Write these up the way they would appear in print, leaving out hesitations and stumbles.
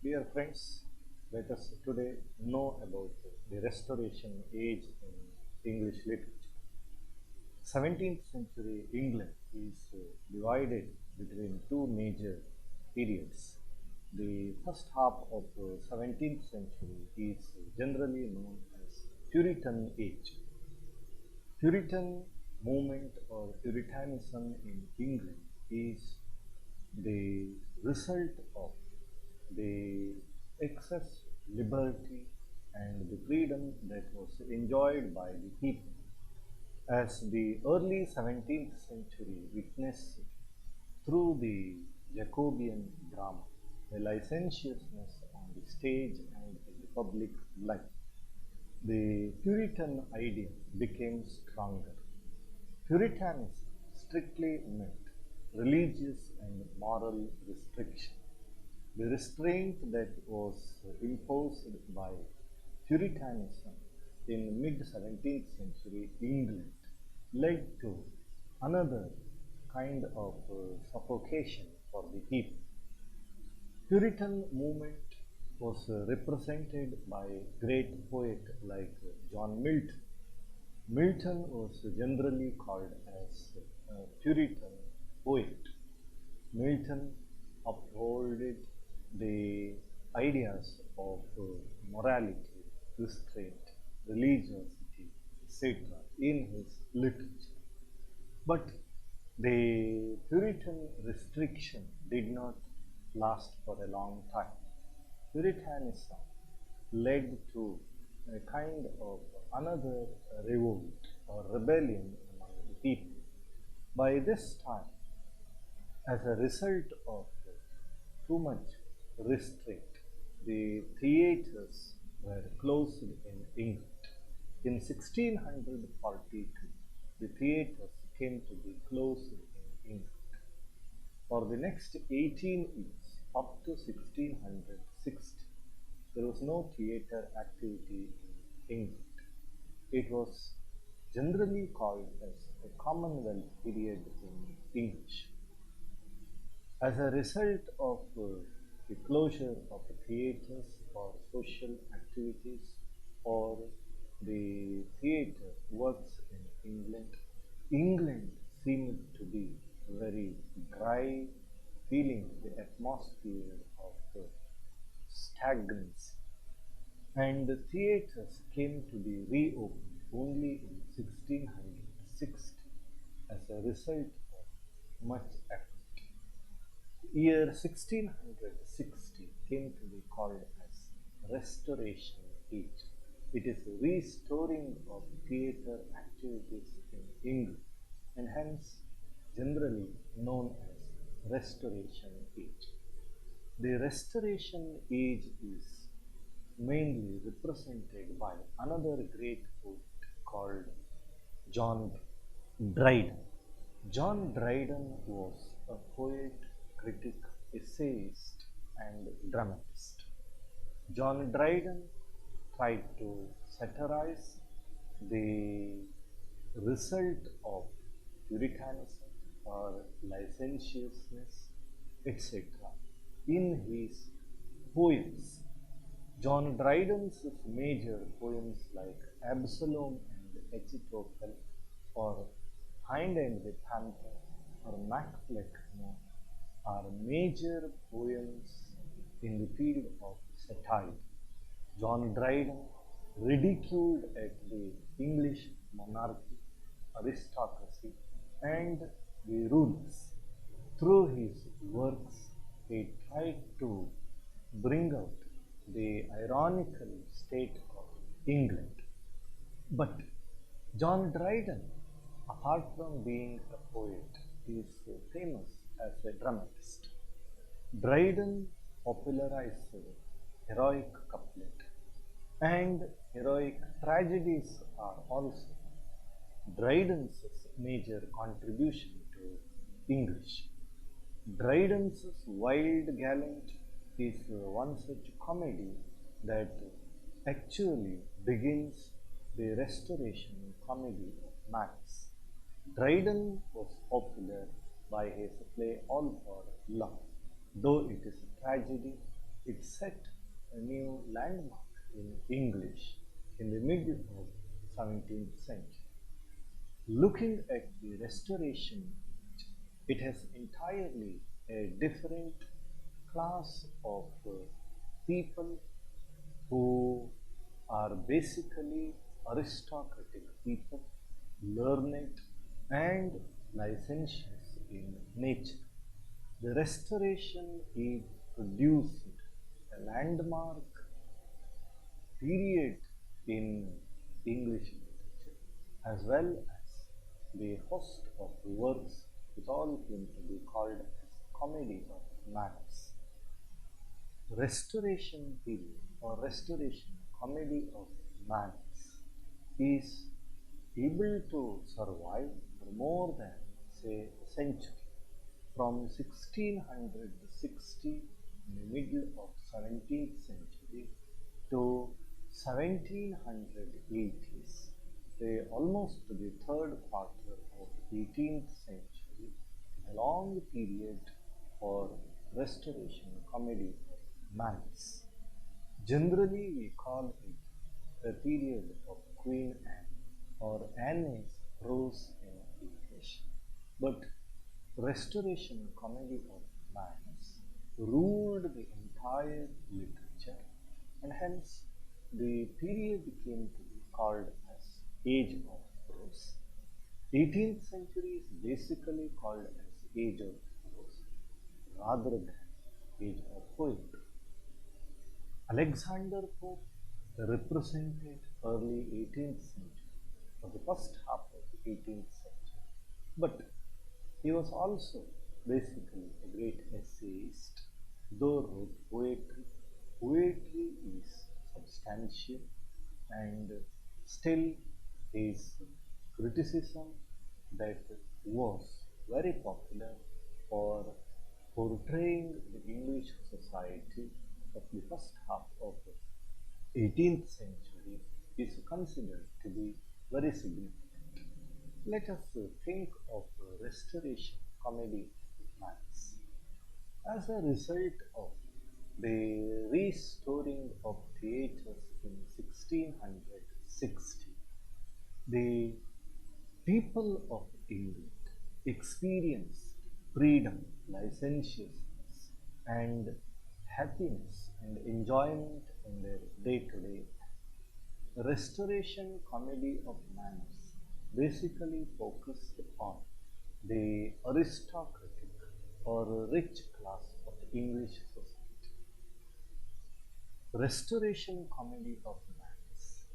Dear friends, let us today know about the Restoration age in English literature. 17th century England is divided between two major periods. The first half of the 17th century is generally known as Puritan age. Puritan movement or Puritanism in England is the result of the excess liberty and the freedom that was enjoyed by the people. As the early 17th century witnessed through the Jacobean drama, the licentiousness on the stage and in the public life, the Puritan idea became stronger. Puritanism strictly meant religious and moral restriction. The restraint that was imposed by Puritanism in mid-17th century England led to another kind of suffocation for the people. Puritan movement was represented by great poet like John Milton. Milton was generally called as a Puritan poet. Milton upholded the ideas of morality, restraint, religiosity, etc. in his literature. But the Puritan restriction did not last for a long time. Puritanism led to a kind of another revolt or rebellion among the people. By this time, as a result of too much restraint, the theatres were closed in England. In 1642, the theatres came to be closed in England. For the next 18 years, up to 1660, there was no theatre activity in England. It was generally called as a Commonwealth period in English. As a result of the closure of the theatres for social activities or the theatre works in England, England seemed to be very dry, feeling the atmosphere of stagnancy. And the theatres came to be reopened only in 1660 as a result of much effort. Year 1660 came to be called as Restoration age. It is a restoring of theatre activities in England and hence generally known as Restoration age. The Restoration age is mainly represented by another great poet called John Dryden. John Dryden was a poet, critic, essayist, and dramatist. John Dryden tried to satirize the result of Puritanism or licentiousness, etc. in his poems. John Dryden's major poems like Absalom and Achitophel or Hind and the Panther or Macbeth are major poems in the field of satire. John Dryden ridiculed at the English monarchy, aristocracy, and the rulers. Through his works, he tried to bring out the ironical state of England. But John Dryden, apart from being a poet, is famous as a dramatist. Dryden popularized heroic couplet, and heroic tragedies are also Dryden's major contribution to English. Dryden's Wild Gallant is one such comedy that actually begins the Restoration comedy of Max. Dryden was popular by his play All for Love, though it is a tragedy, It set a new landmark in English in the middle of 17th century. Looking at the Restoration, it has entirely a different class of people who are basically aristocratic people, learned and licentious in nature. The Restoration is produced a landmark period in English literature, as well as the host of works which all came to be called as comedy of manners. Restoration period or Restoration comedy of manners is able to survive for more than, say, a century. From 1660 in the middle of 17th century to 1780s, say almost to the third quarter of 18th century, a long period for Restoration comedy of manners. Generally, we call it the period of Queen Anne or Anne's prose in English. But Restoration comedy of manners ruled the entire literature, and hence the period came to be called as Age of Prose. 18th century is basically called as Age of Prose rather than Age of Poetry. Alexander Pope represented early 18th century or the first half of the 18th century, but he was also basically a great essayist, though wrote poetry. Poetry is substantial and still his criticism that was very popular for portraying the English society of the first half of the 18th century is considered to be very significant. Let us think of Restoration comedy mass. As a result of the restoring of theatres in 1660, the people of England experienced freedom, licentiousness, and happiness and enjoyment in their day-to-day life. The Restoration comedy of manners basically focused on the aristocratic or rich class of English society. Restoration comedy of manners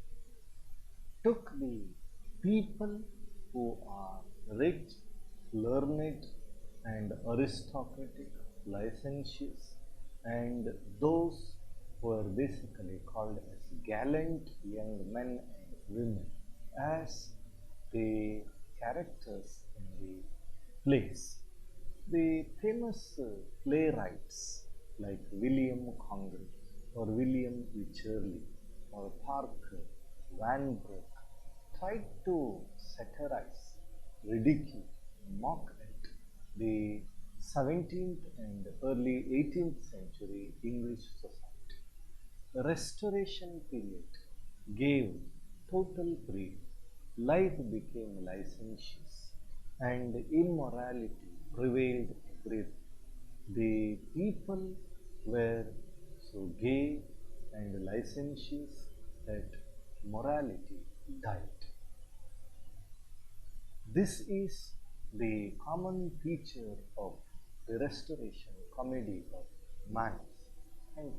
took the people who are rich, learned, and aristocratic, licentious, and those who are basically called as gallant young men and women as the characters in the plays. The famous playwrights like William Congreve or William Wycherley or Parker, Van Brooke tried to satirize, ridicule, mock at the 17th and early 18th century English society. The Restoration period gave total freedom. Life became licentious and immorality prevailed everywhere. The people were so gay and licentious that morality died. This is the common feature of the Restoration comedy of manners, and